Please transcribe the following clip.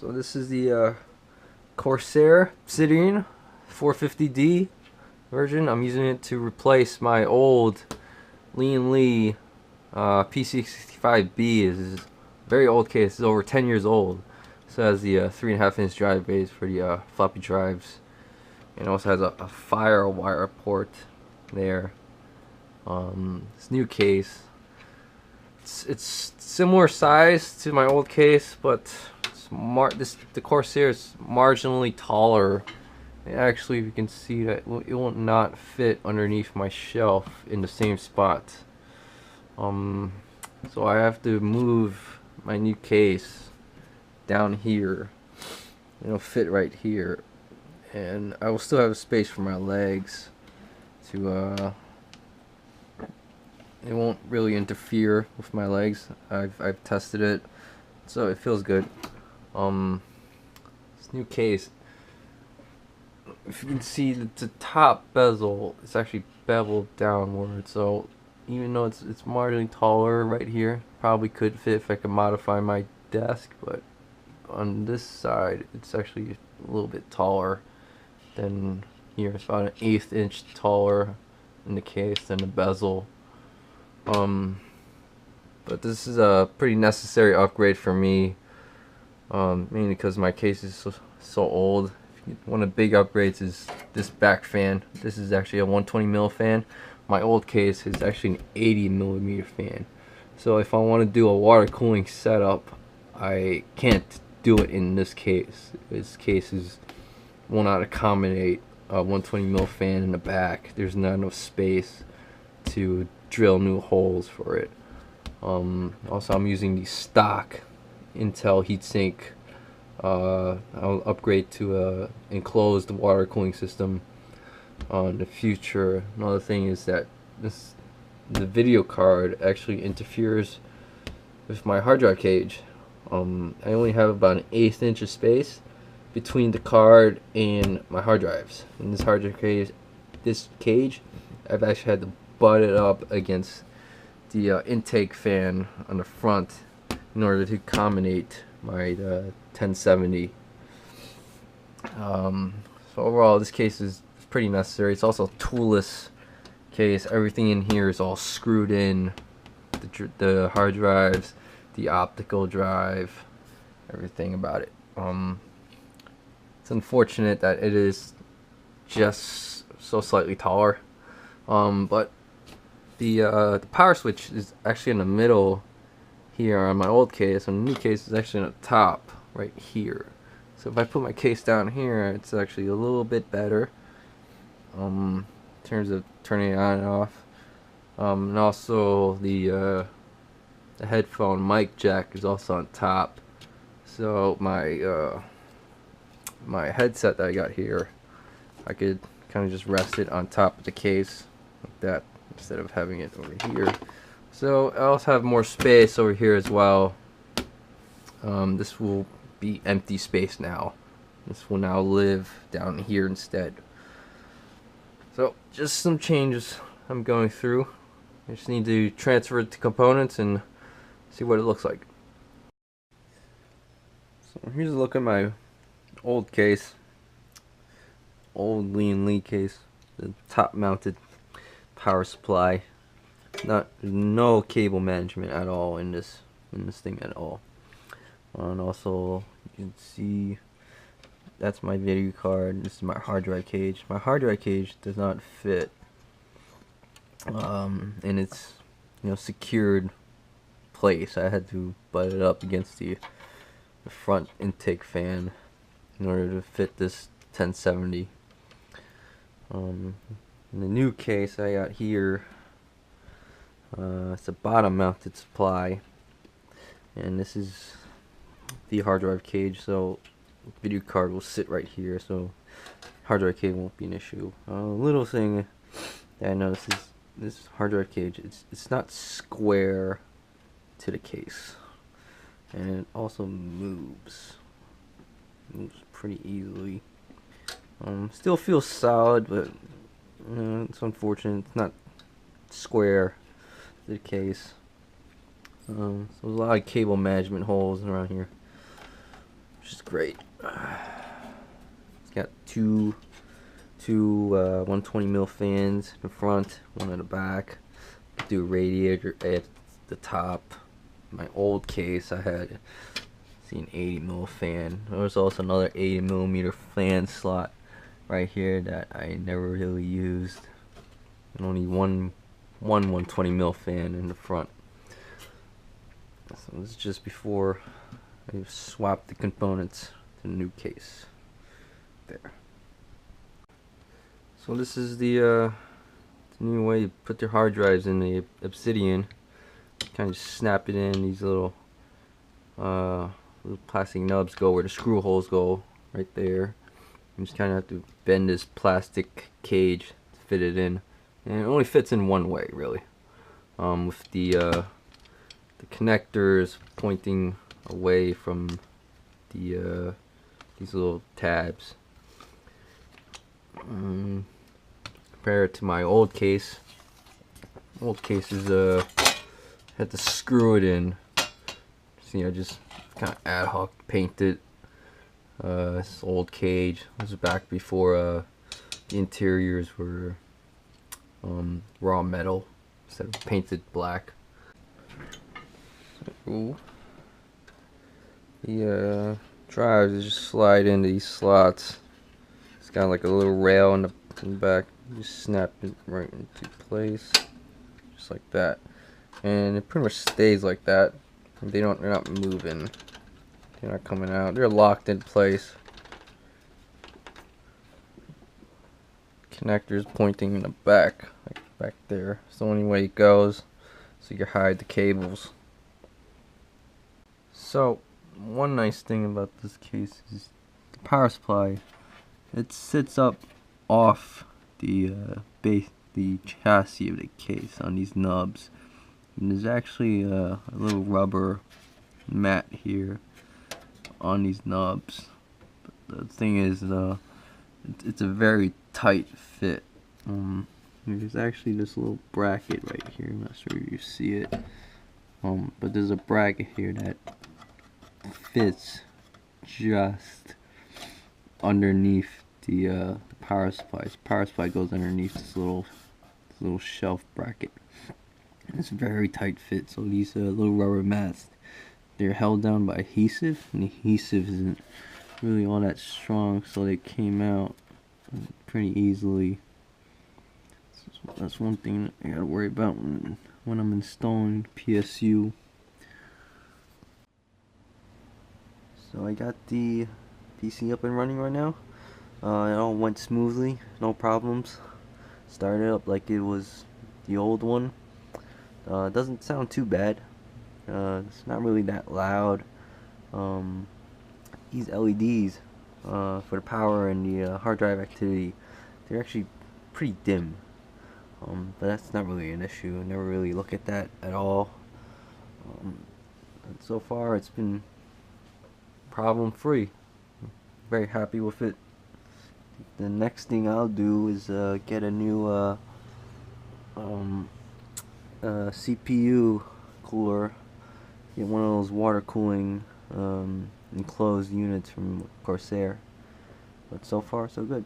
So this is the Corsair Obsidian 450D version. I'm using it to replace my old Lee P65B. Is a very old case. It's over 10 years old. So it has the 3.5-inch drive bays for the floppy drives, and it also has a firewire port there. This new case, it's similar size to my old case, but the Corsair is marginally taller. And actually, you can see that it will not fit underneath my shelf in the same spot. So I have to move my new case down here. It'll fit right here, and I will still have space for my legs to it won't really interfere with my legs. I've tested it, so it feels good. This new case, if you can see, the top bezel is actually beveled downward, so even though it's marginally taller right here, probably could fit if I could modify my desk, but on this side it's actually a little bit taller than here. It's about an 1/8 inch taller in the case than the bezel. But this is a pretty necessary upgrade for me, mainly because my case is so old. One of the big upgrades is this back fan. This is actually a 120mm fan. My old case is actually an 80mm fan. So if I want to do a water cooling setup, I can't do it in this case. This case will not accommodate a 120mm fan in the back. There's not enough space to drill new holes for it. Also, I'm using the stock Intel heatsink. I'll upgrade to a enclosed water cooling system in the future. Another thing is that the video card actually interferes with my hard drive cage. I only have about an 1/8 inch of space between the card and my hard drives. In this hard drive cage, I've actually had to butt it up against the intake fan on the front in order to accommodate my 1070. So overall, this case is pretty necessary. It's also a toolless case. Everything in here is all screwed in. The hard drives, the optical drive, everything about it. It's unfortunate that it is just so slightly taller. But the power switch is actually in the middle here on my old case, and the new case is actually on the top right here. So if I put my case down here, it's actually a little bit better in terms of turning it on and off. And also the headphone mic jack is also on top. So my my headset that I got here, I could kind of just rest it on top of the case like that instead of having it over here. So I also have more space over here as well. This will be empty space now. This will now live down here instead. So just some changes I'm going through. I just need to transfer it to components and see what it looks like. So here's a look at my old case. Old Lee case. The top mounted power supply. No cable management at all in this thing at all. And also you can see that's my video card. This is my hard drive cage. My hard drive cage does not fit in its secured place. I had to butt it up against the front intake fan in order to fit this 1070. In the new case I got here, it's a bottom mounted supply, and this is the hard drive cage, so video card will sit right here, so hard drive cage won't be an issue. Little thing that I noticed is this hard drive cage, it's not square to the case, and it also moves pretty easily. Still feels solid, but it's unfortunate it's not square to the case. So there's a lot of cable management holes around here. which is great. It's got two 120 mil fans in the front, one in the back. Do a radiator at the top. My old case, I had an 80 mil fan. There was also another 80 millimeter fan slot right here that I never really used, and only one 120 mil fan in the front. So this is just before I swapped the components to the new case. There. So this is the new way you put your hard drives in the Obsidian. Kind of snap it in. These little plastic nubs go where the screw holes go, right there. You just kind of have to bend this plastic cage to fit it in, and it only fits in one way, really. With the connectors pointing away from the these little tabs. Compare it to my old case. Old cases had to screw it in. See, I just kind of ad hoc painted this old cage. This was back before the interiors were raw metal instead of painted black. So, the drives just slide into these slots. It's got like a little rail in the back. You just snap it right into place, just like that, and it pretty much stays like that. They're not moving. They're not coming out. They're locked in place. Connectors pointing in the back, like back there. It's the only way it goes, so you can hide the cables. So, one nice thing about this case is the power supply. It sits up off the base, the chassis of the case on these nubs. And there's actually a little rubber mat here on these nubs. But the thing is, it's a very tight fit. There's actually this little bracket right here. I'm not sure if you see it. But there's a bracket here that fits just underneath the power supply. The power supply goes underneath this little shelf bracket. It's a very tight fit. So these little rubber mats, they're held down by adhesive, and the adhesive isn't really all that strong, so they came out pretty easily. So that's one thing I gotta worry about when I'm installing PSU. So I got the PC up and running right now. It all went smoothly, no problems. Started up like it was the old one. It doesn't sound too bad. It's not really that loud. These LEDs for the power and the hard drive activity, they're actually pretty dim. But that's not really an issue. I never really look at that at all. And so far it's been problem free. Very happy with it. The next thing I'll do is get a new CPU cooler. Get one of those water cooling enclosed units from Corsair. But so far so good.